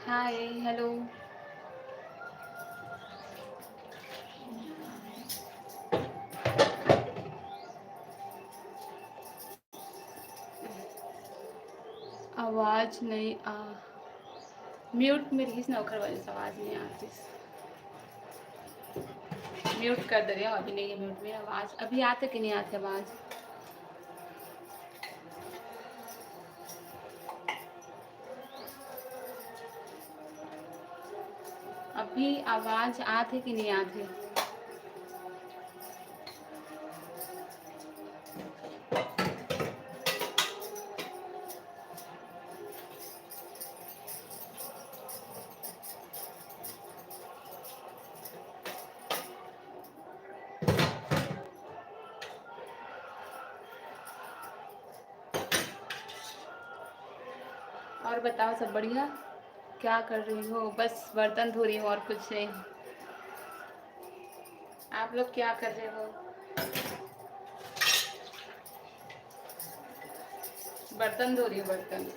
हाय। Hello. आवाज़ नहीं आ mute में रहीस ना ओकर वजह से आवाज़ नहीं आती। म्यूट कर दे रही हूँ, अभी नहीं है म्यूट में। आवाज़ अभी आते कि नहीं आती आवाज़? अभी आवाज़ आते कि नहीं आते? और बताओ, सब बढ़िया? क्या कर रही हो? बस बर्तन धो रही हूँ और कुछ नहीं। आप लोग क्या कर रहे हो? बर्तन धो रही हूँ, बर्तन।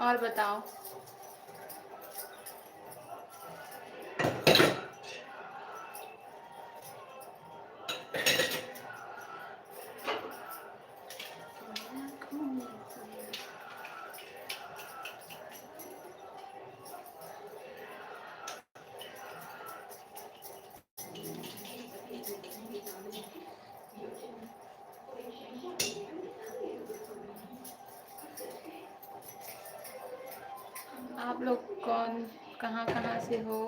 और बताओ। आप लोग कौन कहाँ कहाँ से हो?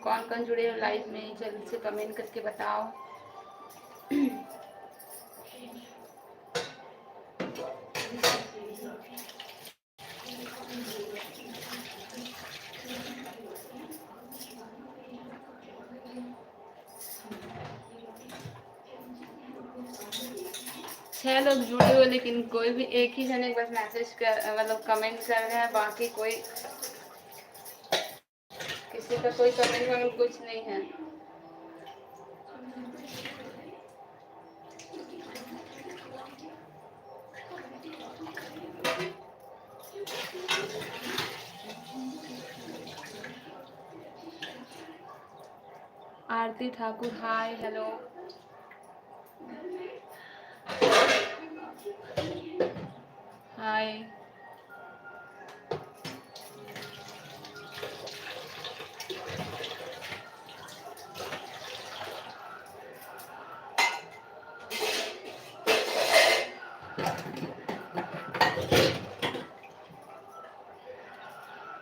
कौन कौन जुड़े हो लाइव में? जल्दी से कमेंट करके बताओ। छह लोग जुड़े हो, लेकिन कोई भी एक ही जने बस मैसेज कर, मतलब कमेंट कर रहे हैं। बाकी कोई, किसी का कोई कमेंट वमेंट कुछ नहीं है। आरती ठाकुर, हाय। हेलो। हाय।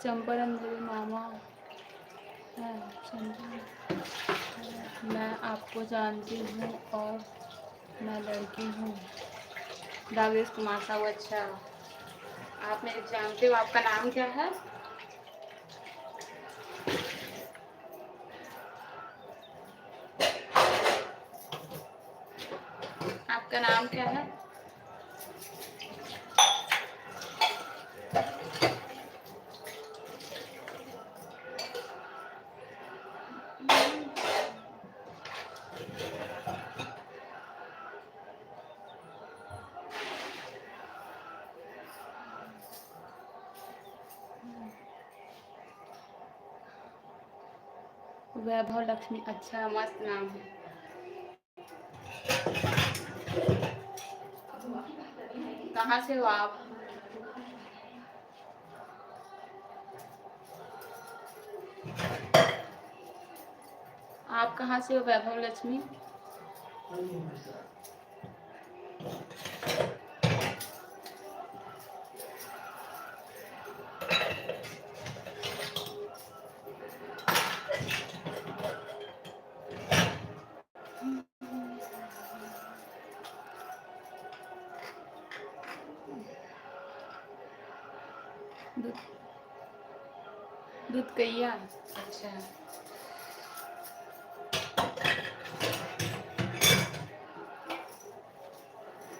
चंपारण मेरे मामा है। मैं आपको जानती हूँ और मैं लड़की हूँ। दावेश कुमार साहू, अच्छा। आप मेरे जानते हो? आपका नाम क्या है? आपका नाम क्या है? वैभव लक्ष्मी, अच्छा, मस्त नाम है। कहाँ से हो आप? आप कहाँ से हो वैभव लक्ष्मी? दुधकैया, अच्छा।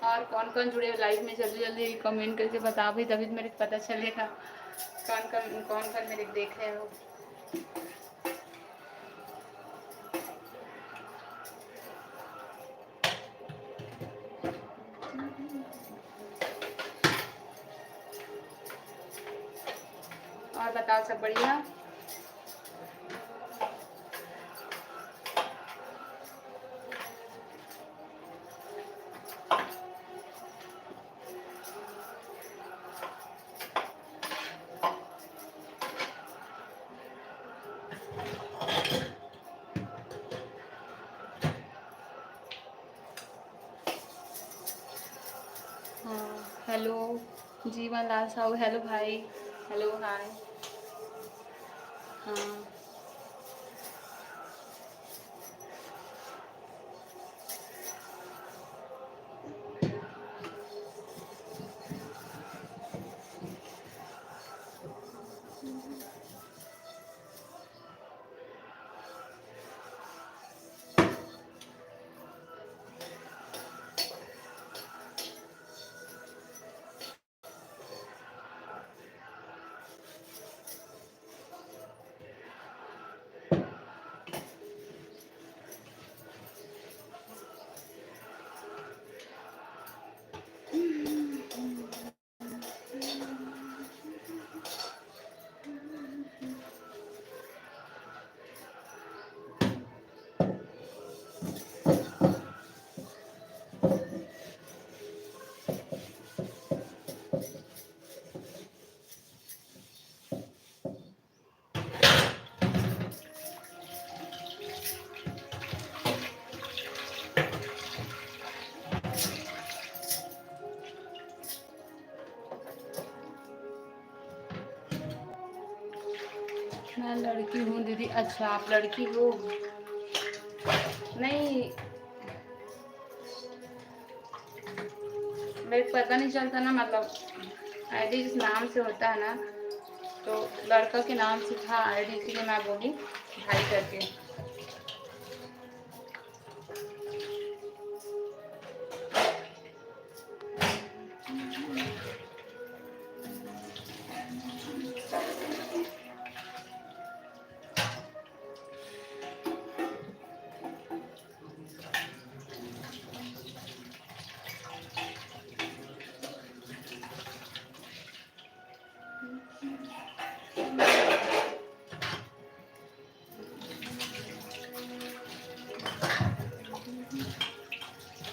और कौन कौन जुड़े हो लाइव में? जल्दी जल्दी कमेंट करके बता भी, तभी तो मेरे को पता चलेगा कौन कौन मेरे देख रहे हो। और बताओ सब बढ़िया। हाँ हेलो जीवन लाल साहू, हेलो भाई, हेलो हाय। हाँ मैं लड़की हूँ दीदी। अच्छा आप लड़की हो? नहीं मेरे को पता नहीं चलता ना, मतलब आईडी जिस नाम से होता है ना, तो लड़का के नाम से था आईडी, इसलिए मैं बोली भाई करके।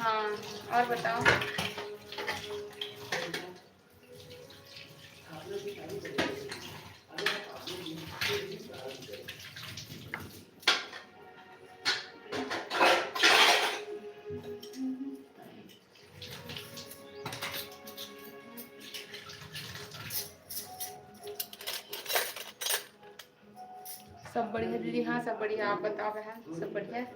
हाँ और बताओ। सब बढ़िया दीदी। हाँ सब बढ़िया, आप बताओ बहन सब बढ़िया।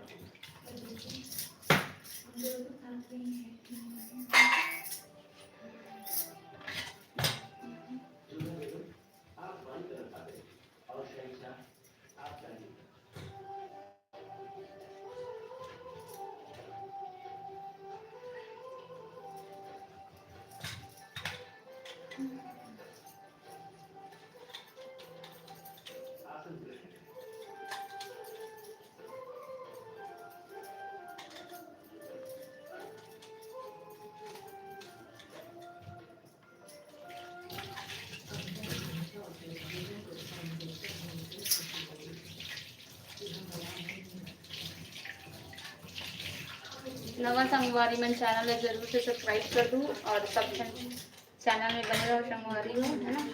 नवा संगवारी मन चैनल है, जरूर से सब्सक्राइब कर दूँ और सब चैनल में बने रहो संगवारी हो, है ना।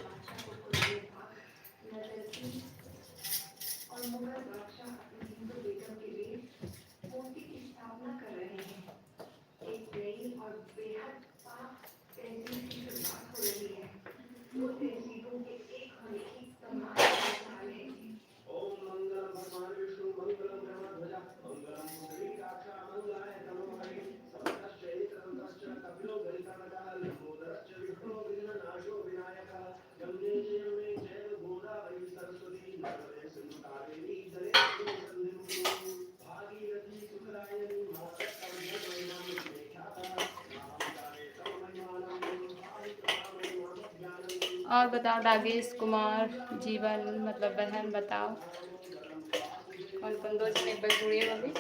और बताओ डागेश कुमार जीवन, मतलब बहन बताओ कौन कौन दोस्त में एक बार जुड़िए अभी।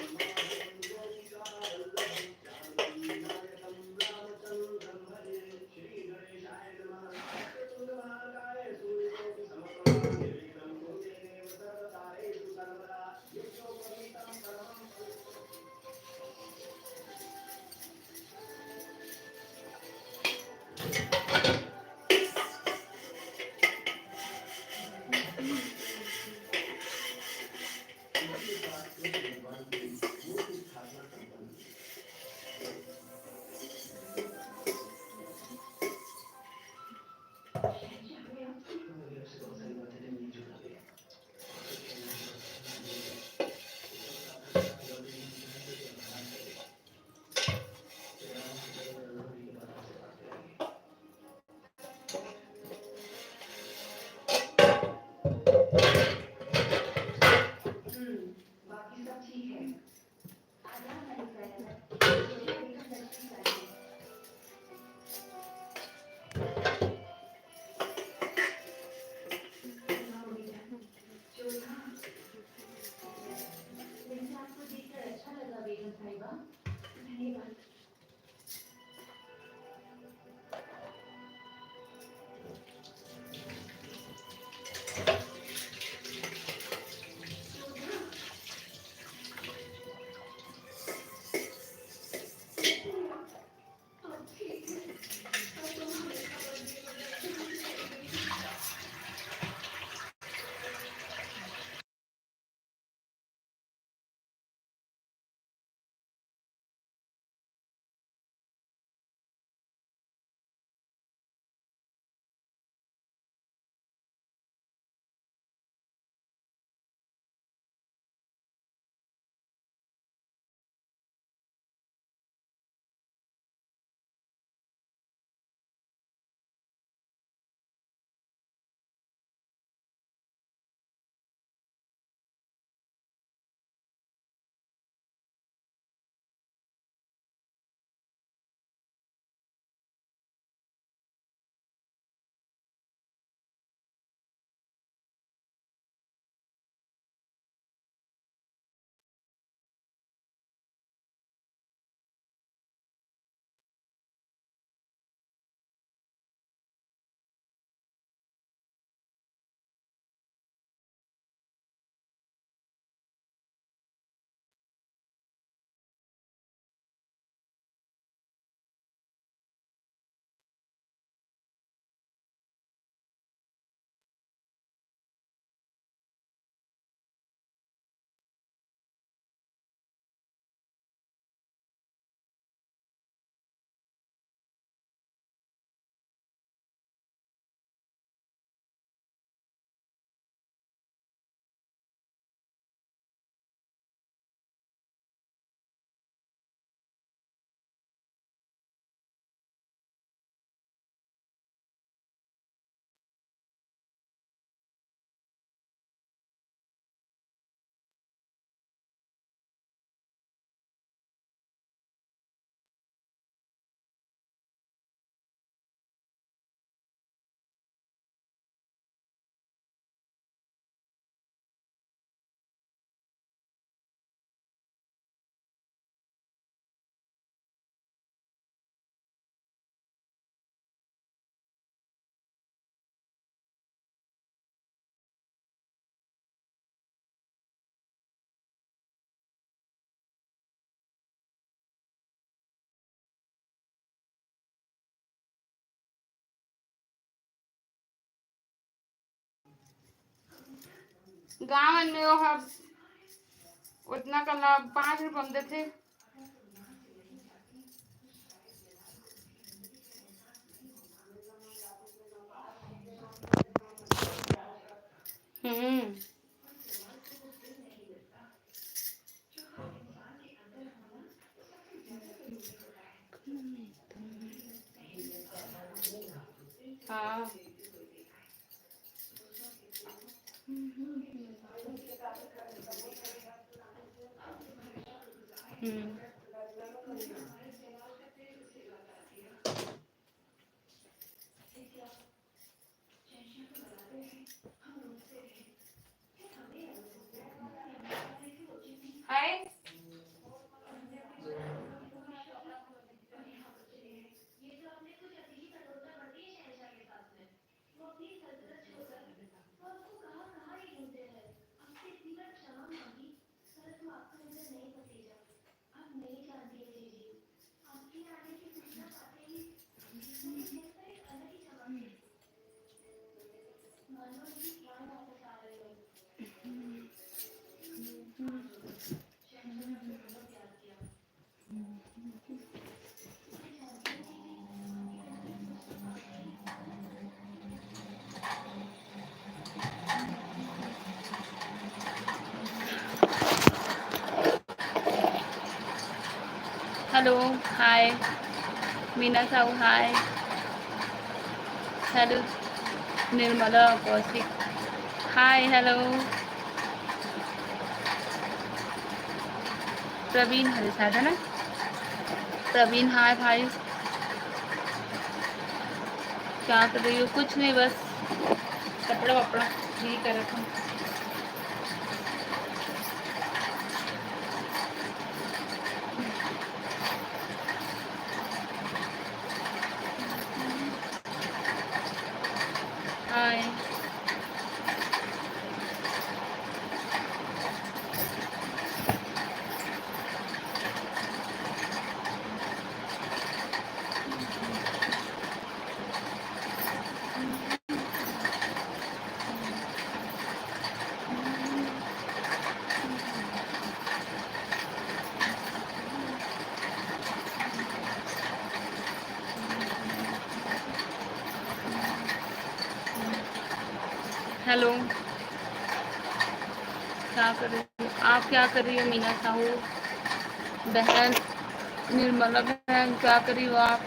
गाँव में वो है उतना का लाभ 5 रुपये में देते। हम्म हाँ हम्म है hello, hi Meena Sahu, hi hello Nirmala Kaushik, hi hello Praveen हरे शायद है ना, प्रवीण हाय भाई, क्या कर रही हो? कुछ नहीं, बस कपड़ा वपड़ा यही कर रखा हूँ। हाय हेलो, क्या कर रही हो आप? क्या कर रही हो मीना साहू बहन, निर्मला बहन, क्या कर रही हो आप?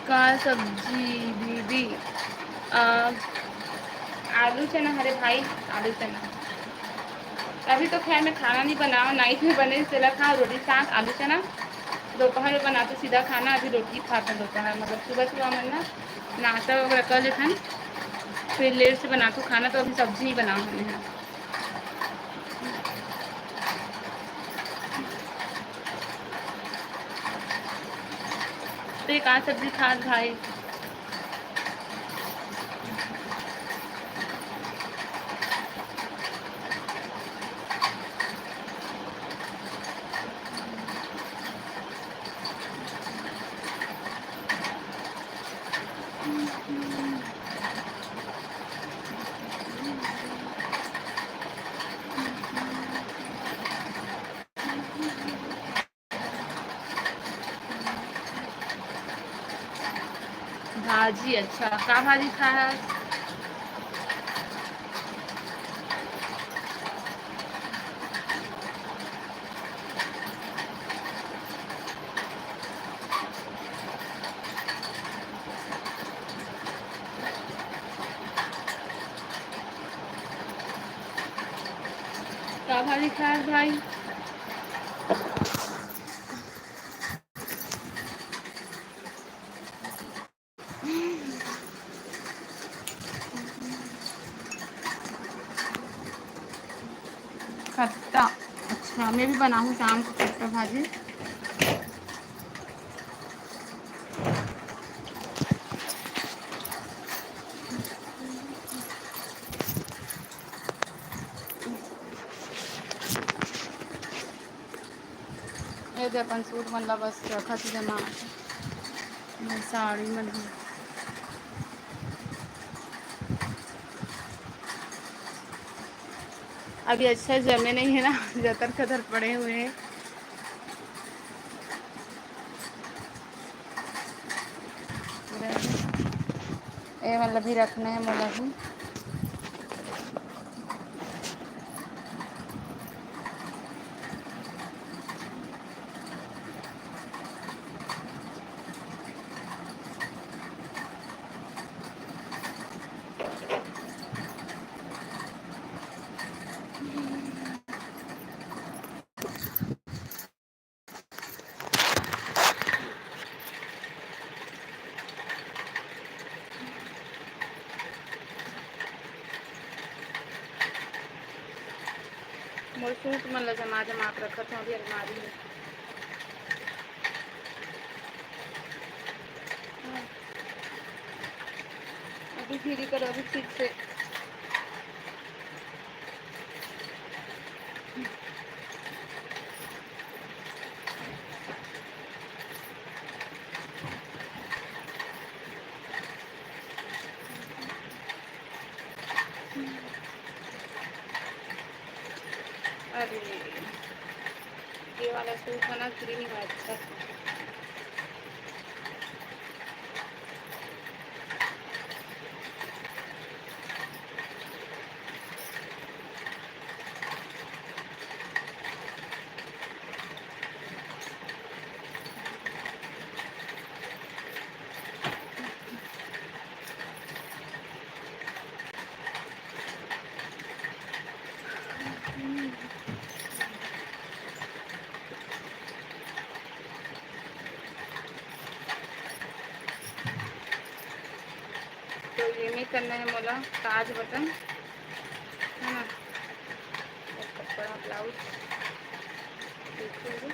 का सब्जी दीदी? आ, आलू चना हरे भाई, आलू चना। अभी तो खैर मैं खाना नहीं बनाऊँ, नाइट में बने चला खा रोटी साग आलू चना। दोपहर में बनाते सीधा खाना, अभी रोटी खाते हैं दोपहर, मतलब सुबह सुबह में ना नाश्ता वगैरह कर लेते हैं, फिर लेट से बनाते खाना, तो अभी सब्जी नहीं बनाओ हमने। तो ये कहाँ सब्जी खाद भाई? भाजी? अच्छा, का भाजी खाया? का भाजी खाया भाई? खट्टा? अच्छा, मैं भी बनाऊँ शाम को खट्टा भाजी। ये देखन सूट बनला, बस रखा थी जमा मैं साड़ी में। अभी अच्छा जमे नहीं है ना, जतर कतर पड़े हुए हैं। ये मतलब भी रखना है मोला भी। मोर सूट मन ला जमा जमा के रखत हूँ अभी अलमारी में। अभी फिर करो अभी ठीक से। अरे ये वाला सूट बना फ्री नहीं हुआ अच्छा। तो ये में करना है मोला काज बटन है ना, और कपड़ा ब्लाउज देखिए।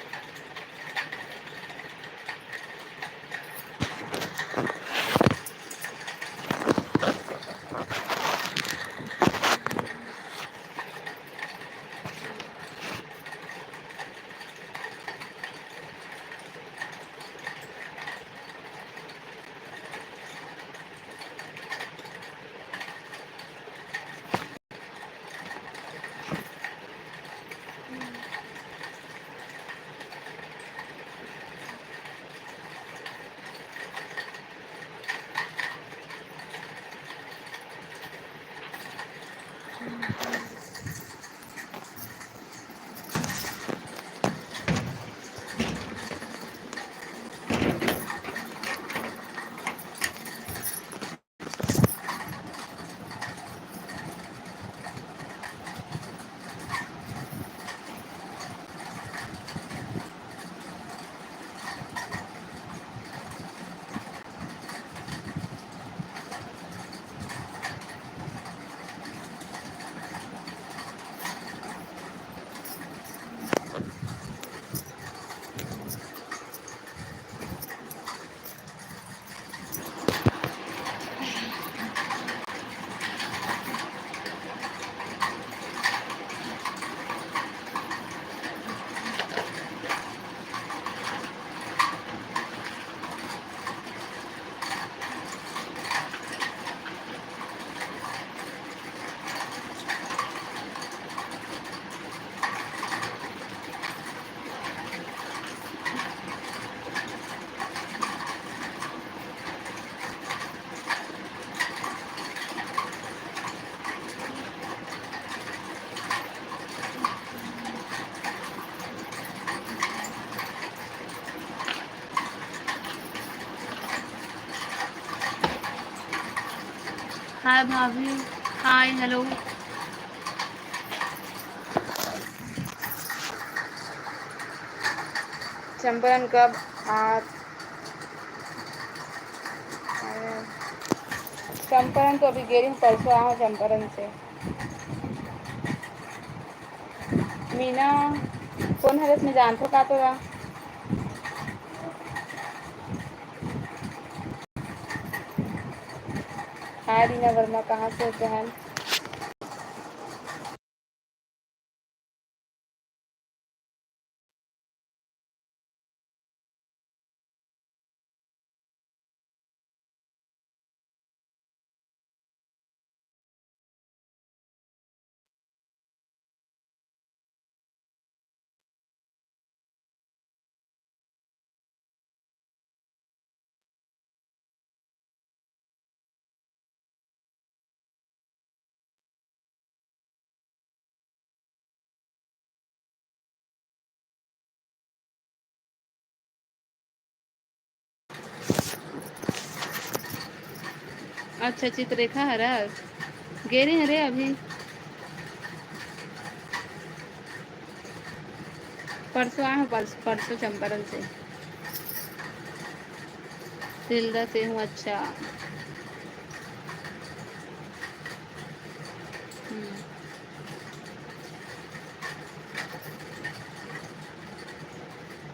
हाय भाभी। Hi hello. चंपारण कब आ चंपारण तो अभी गेरी हूँ, परसों आया हूँ चंपारण से। मीना कौन है इसमें जानते हो का तो हाय रीना वर्मा कहाँ से हो बहन। अच्छा, चित्ररेखा हरस गे रही हरे अभी परसों आए हूँ, परसों चंपारण से, तिल्दा से हूँ। अच्छा।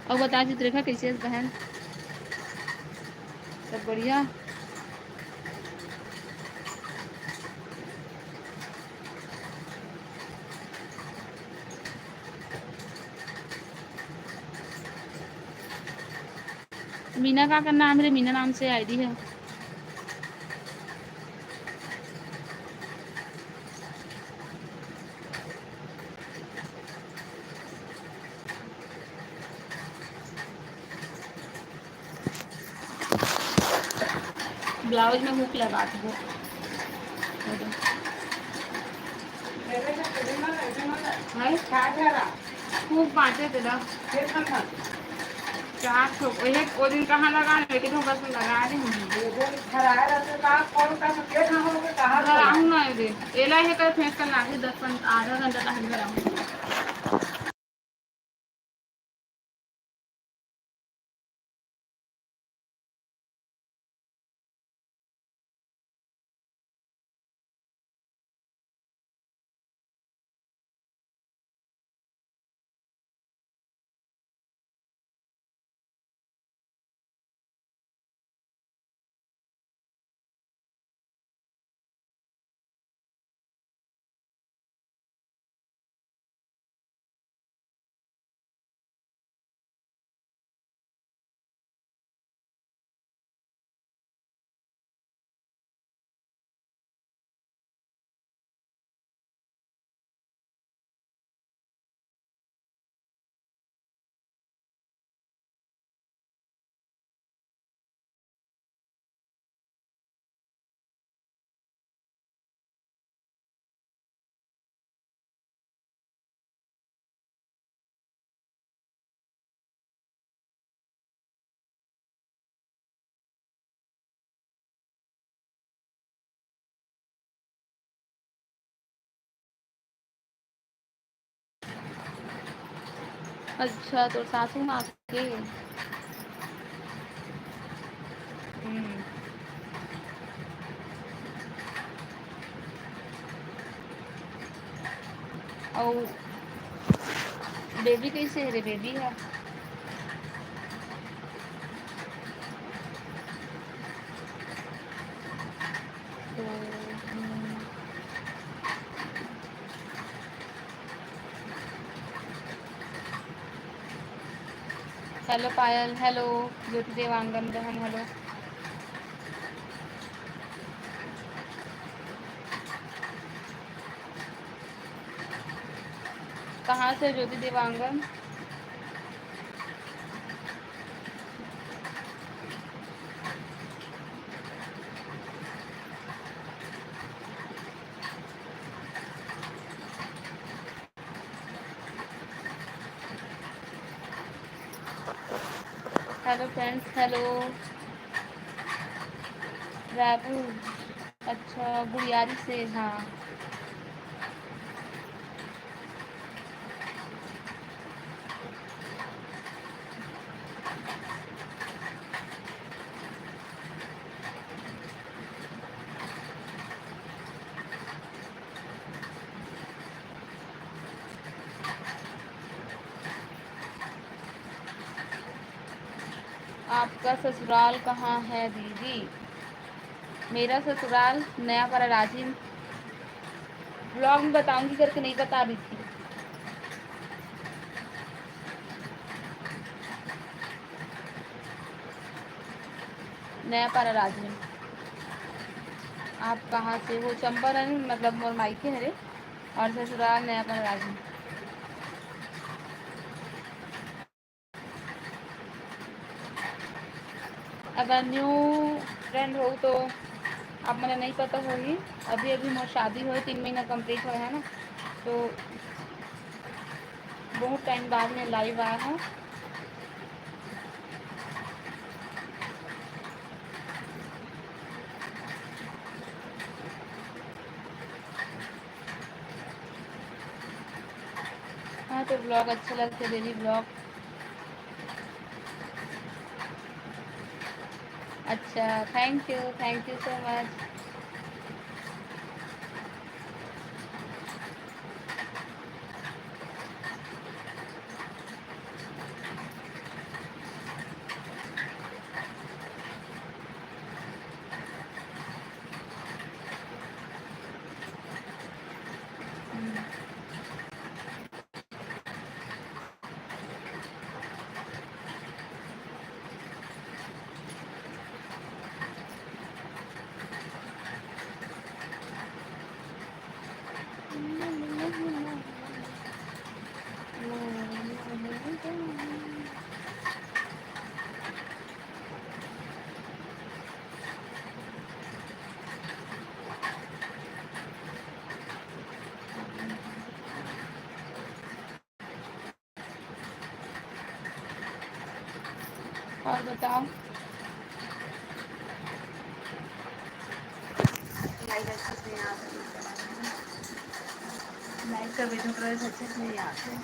और बता चित्ररेखा कैसी है बहन? सब बढ़िया। मीना का करना है? मेरे मीना नाम से आईडी है। ब्लाउज में हुक लगा दो। खूब बांटे थे ना। चार ठो एक वो दिन कहाँ लगा लेकिन हम बस में लगा रही हूँ। घर आऊँ ना ये दिन एला है कर फेंक कर लागे 10 आधा घंटा तक घर आऊँ। अच्छा तो सासू माँ के और बेबी कैसे है रे? बेबी है तो हेलो पायल, हेलो ज्योति देवांगन बहन, हेलो। कहाँ से Jyoti Dewangan? Hello friends, hello. Raipur, अच्छा गुड़ियारी से, हाँ। आपका ससुराल कहाँ है दीदी? मेरा ससुराल नया पारा राजीव। ब्लॉग में बताऊंगी करके नहीं बता रही थी। नया पारा राजीव। आप कहाँ से हो? चंपारण मतलब मोर मायके हरे और ससुराल नया पारा राजीव। अगर न्यू फ्रेंड हो तो आप मैंने नहीं पता होगी। अभी अभी मोर शादी हुई 3 महीना कंप्लीट हुआ है ना, तो बहुत टाइम बाद में लाइव आया हूँ। हाँ तो ब्लॉग अच्छा लगता है, डेली ब्लॉग। अच्छा, थैंक यू सो मच। और बताओ। लाइट अच्छे से यहाँ लाइट का वीडियो कलर अच्छे से नहीं आते।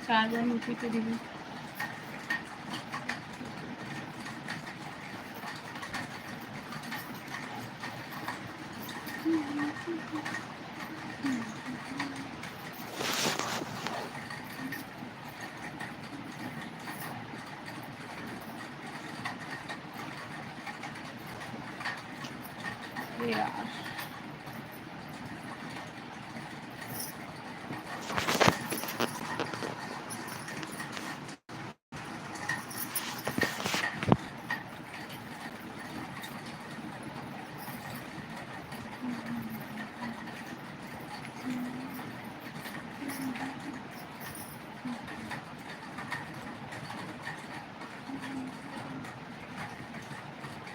चार्जर नीचे के दी। यार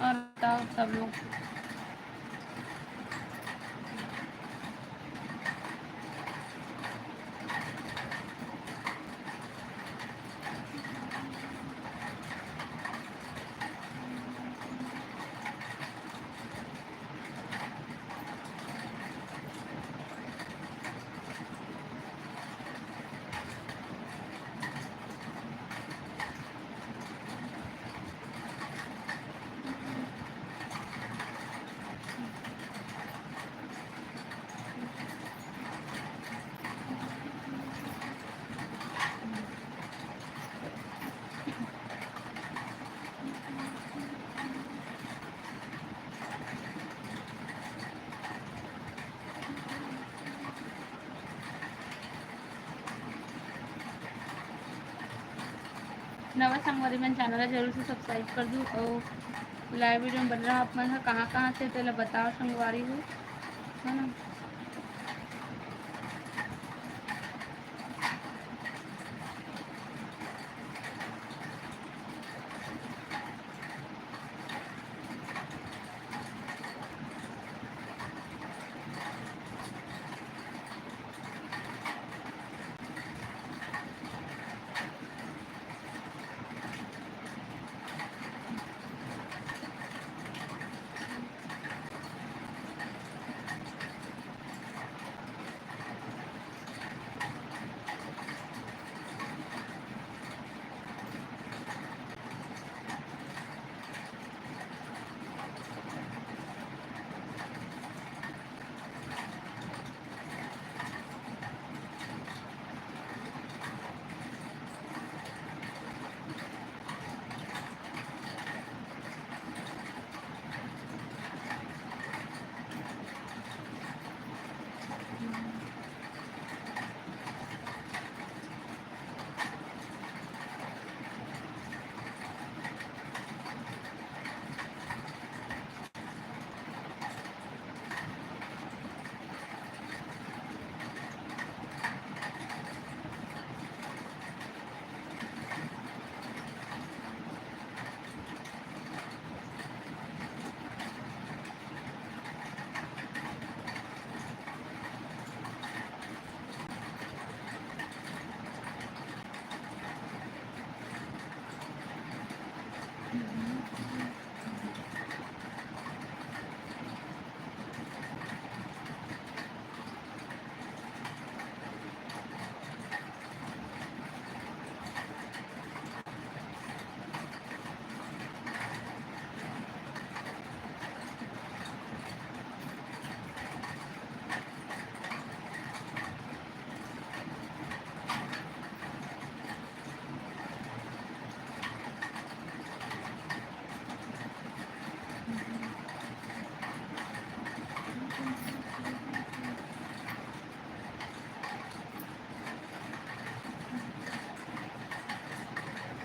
और बताओ सब लोग। नवा संगवारी मन चैनल जरूर से सब्सक्राइब कर दूँ और लाइव वीडियो में बन रहा आप मन कहाँ से पहले बताओ संगवारी हो, है ना।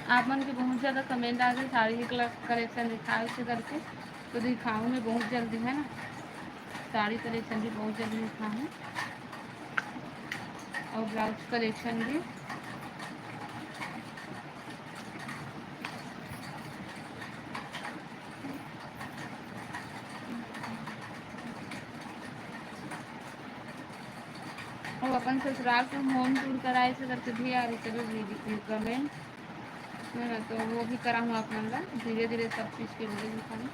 आप मन के बहुत ज़्यादा कमेंट आ गए साड़ी कलेक्शन दिखाओ से करके, तो दिखाऊँगी बहुत जल्दी, है ना। साड़ी कलेक्शन भी बहुत जल्दी दिखाऊँ और ब्लाउज कलेक्शन भी। और अपन ससुराल को होम टूर कराए से करके भी आ रही चलो कमेंट, है ना, तो वो भी करा हूँ अपना धीरे धीरे सब चीज़ के लिए दिखाऊँ।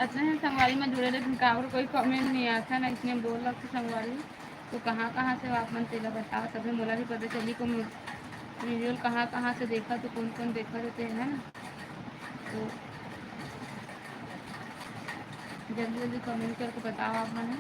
अच्छा है संगवारी में जुड़े लेकिन काबर कोई कमेंट नहीं आता ना, इसने बोला कि संगवारी तो कहाँ कहाँ से आप मन तेला बताओ, तभी मोला भी पता चली को वीडियो कहाँ कहाँ से देखा, तो कौन कौन देखा देते हैं ना, तो जल्दी जल्दी कमेंट करके बताओ आप मन।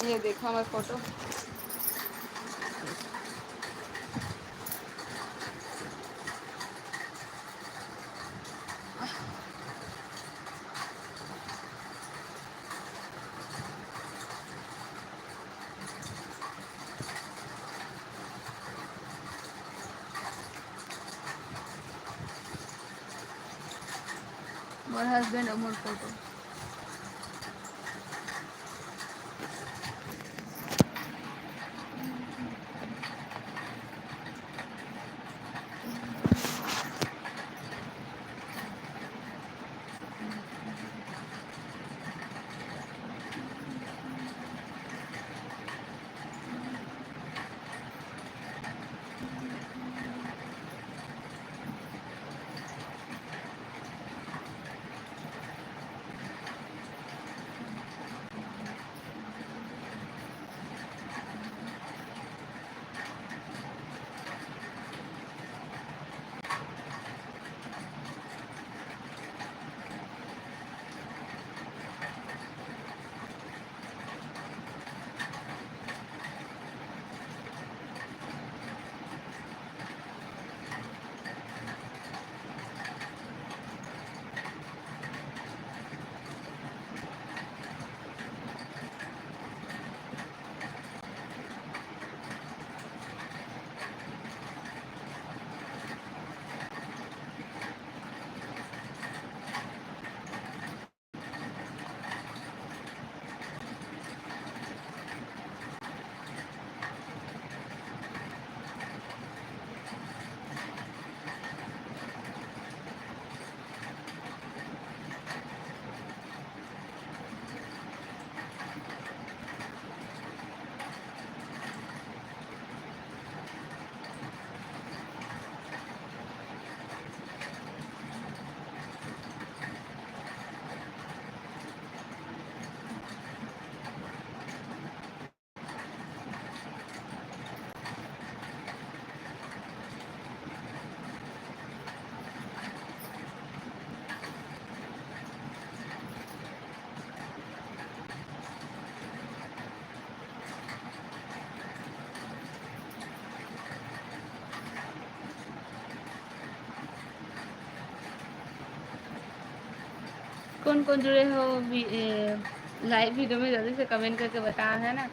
ये देखो हमारे फोटो। मोर हस्बैंड और मोर फोटो। कौन कौन जुड़े हो लाइव वीडियो में जल्दी से कमेंट करके बताया है ना।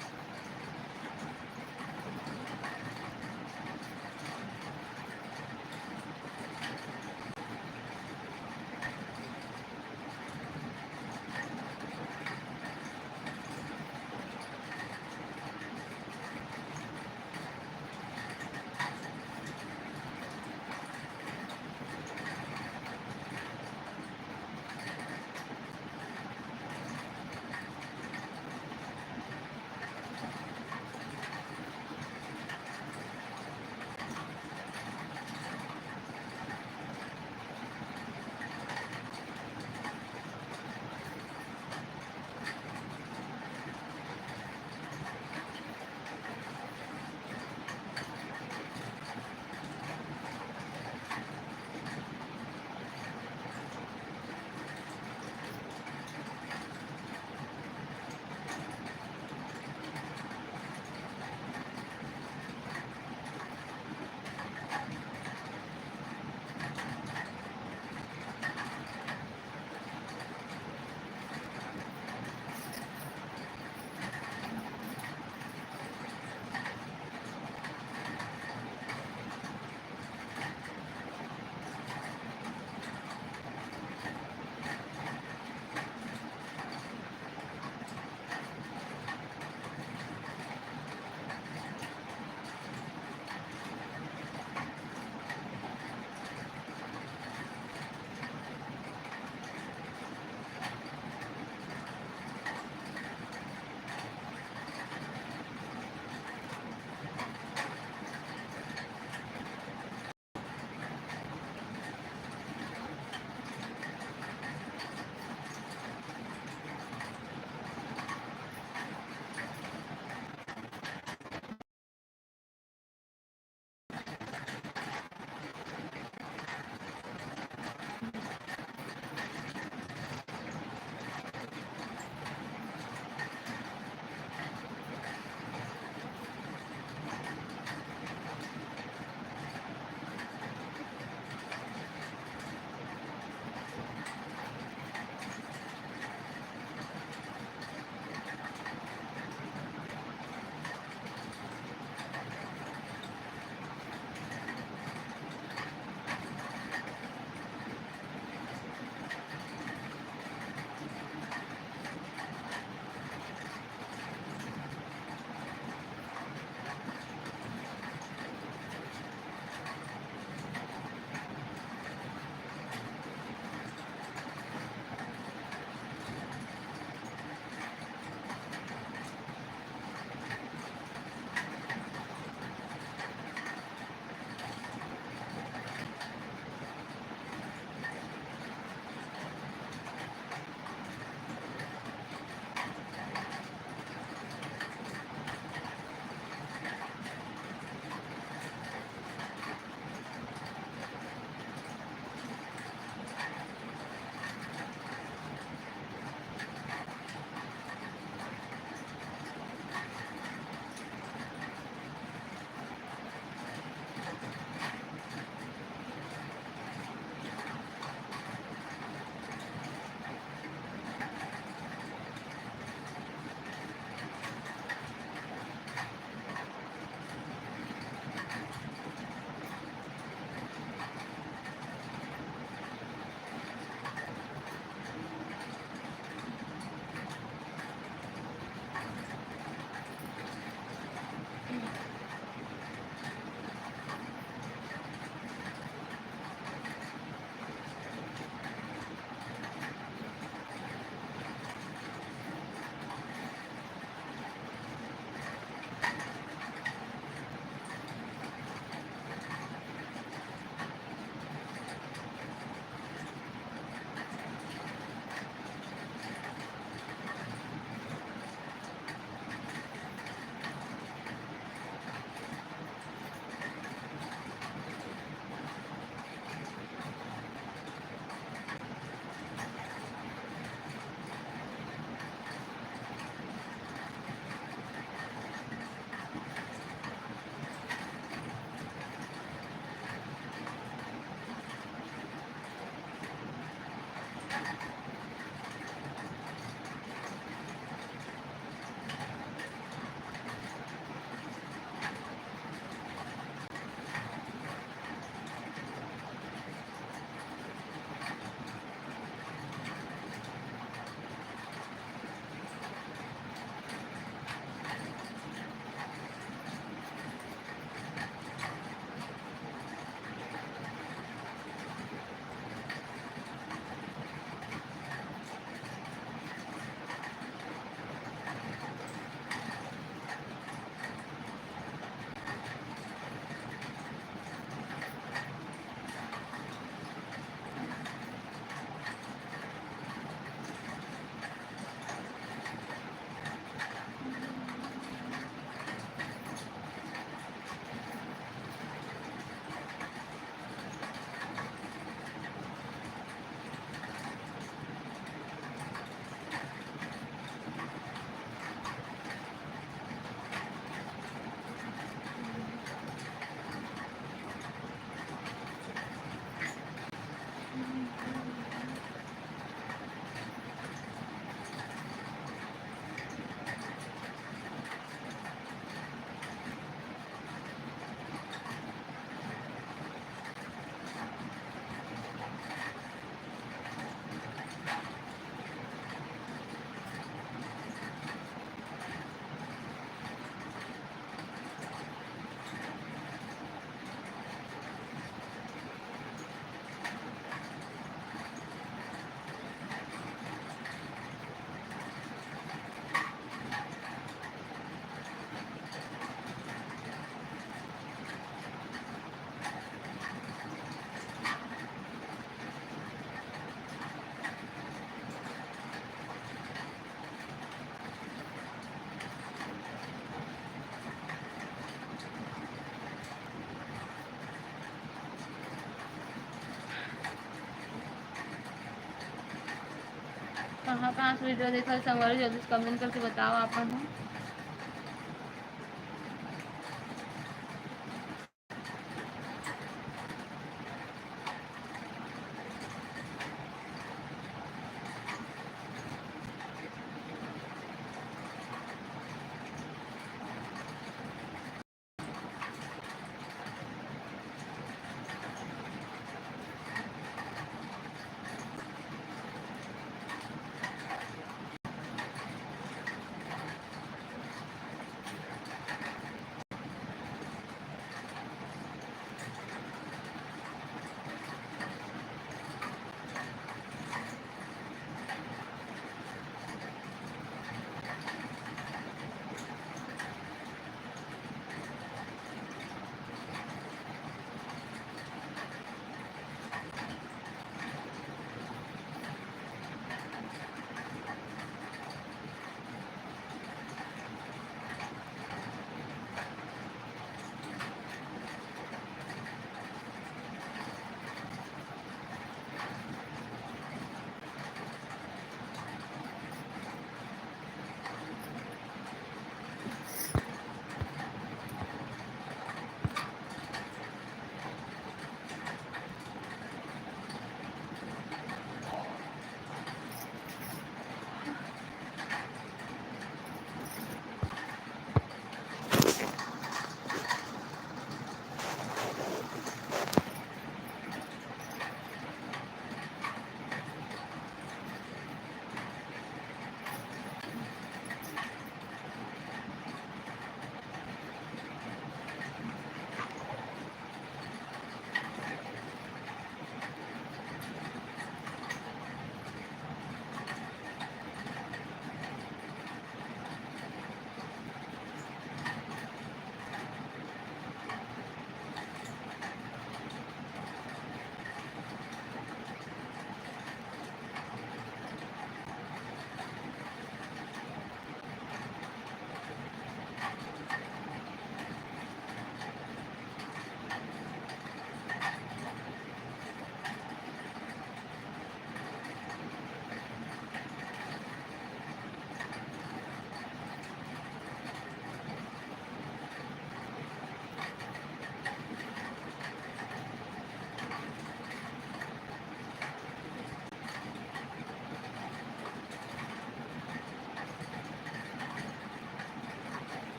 कहाँ कहाँ से वीडियो देखा संगवारी, जल्दी से कमेंट करके बताओ आप हमें।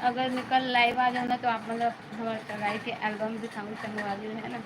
अगर मैं कल लाइव आ जाऊँ ना तो आप मतलब हमारे सगाई के एल्बम दिखाऊँ संगवारी है ना।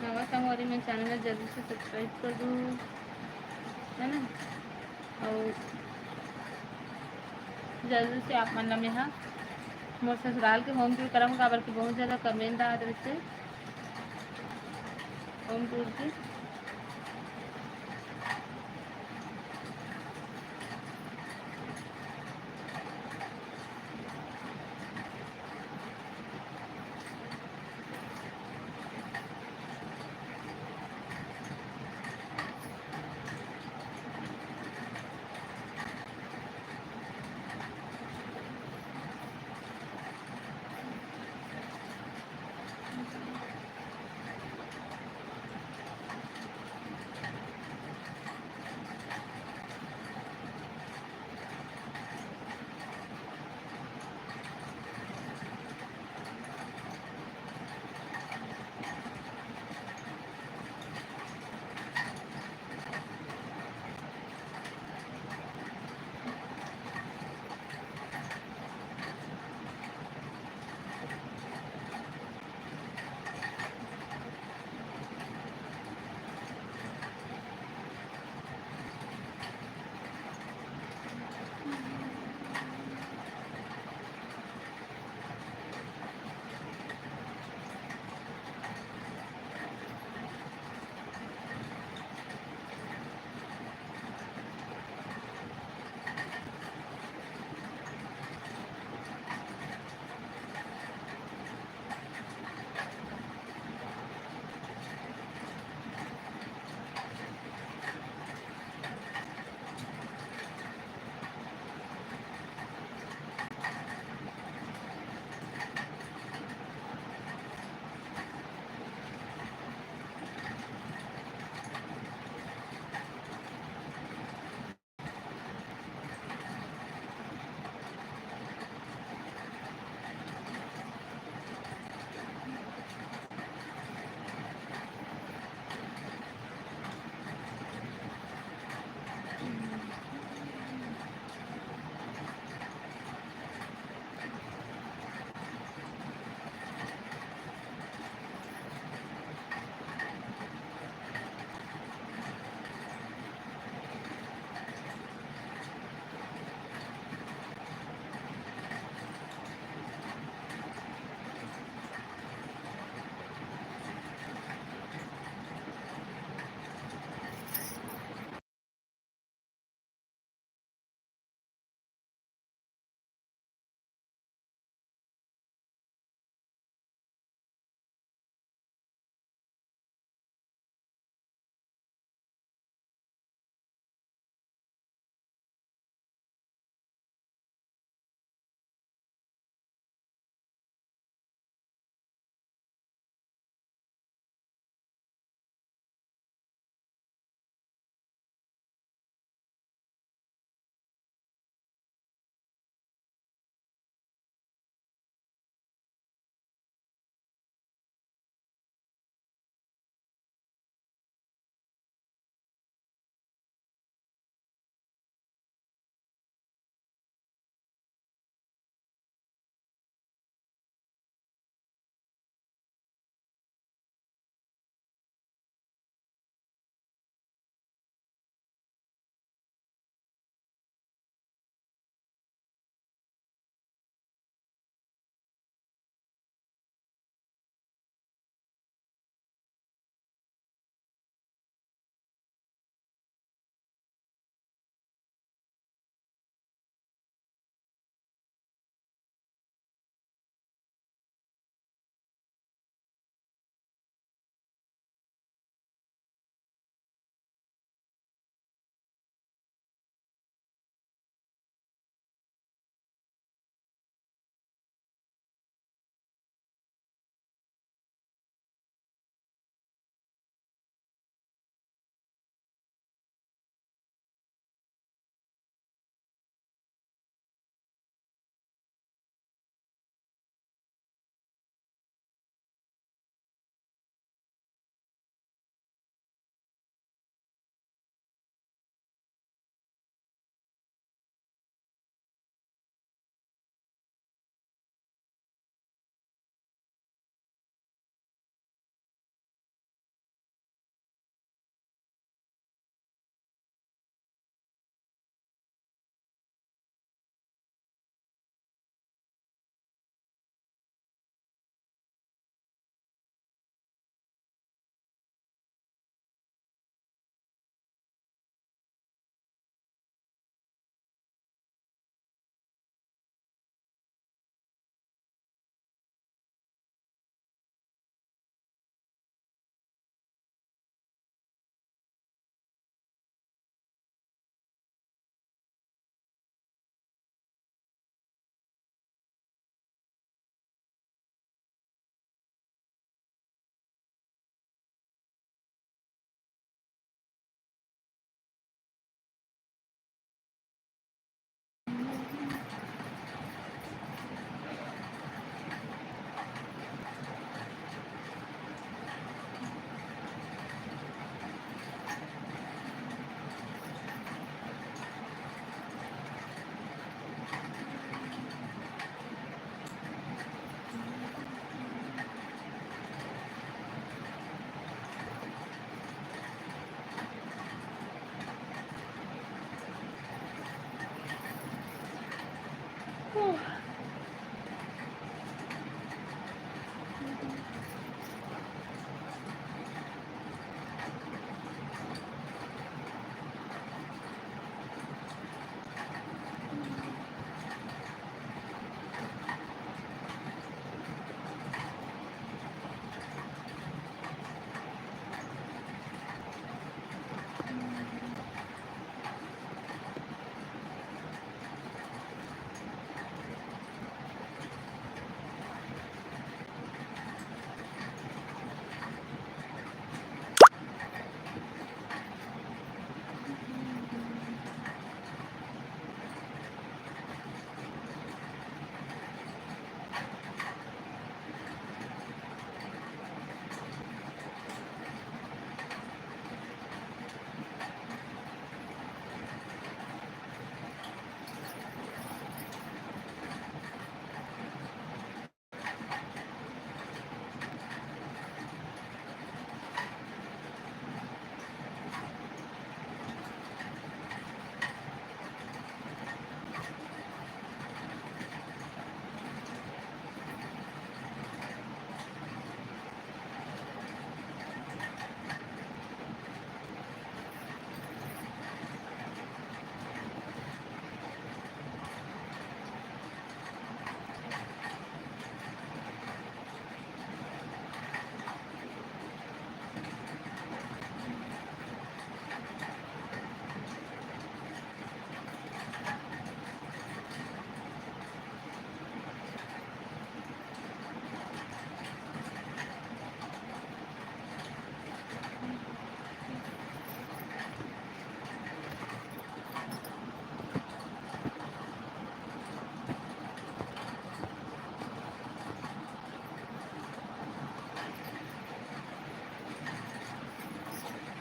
नवा संगवारी मैं चैनल में जल्दी से सब्सक्राइब कर दूँ, है ना। और जल्दी से आप मतलब यहाँ मोर ससुराल के होम टूर करम काबर की बहुत ज़्यादा कमेंट आ रहे थे होम टूर की।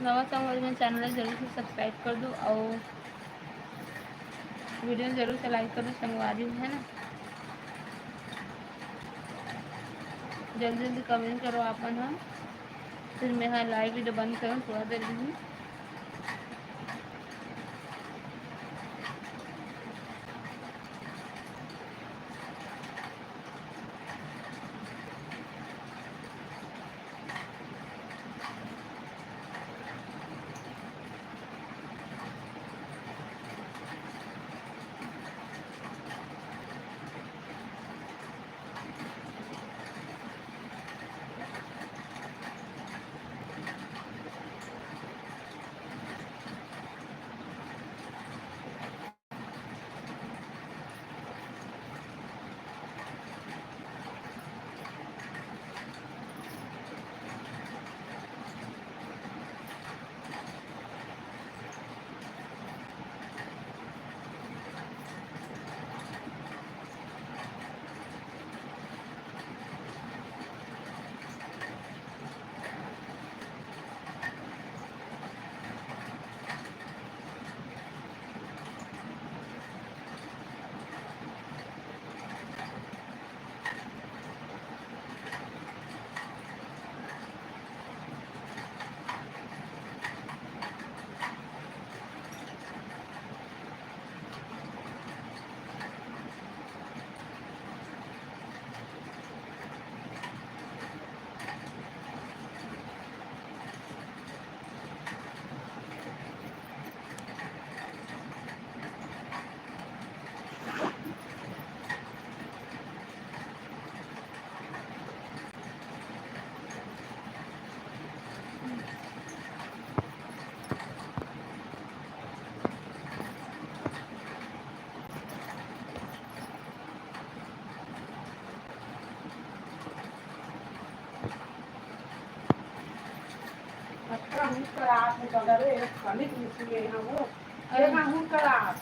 नवा संग मेरे चैनल जरूर से सब्सक्राइब कर दो और वीडियो जरूर से लाइक करो संगवारी है ना। जल्दी जल्दी कमेंट करो आपन हम फिर मैं हाँ लाइव वीडियो बंद करूँ थोड़ा देर में। Hút cà rạt thì còn đây là khẳng định như thế nào không? Thế mà hút cà rạt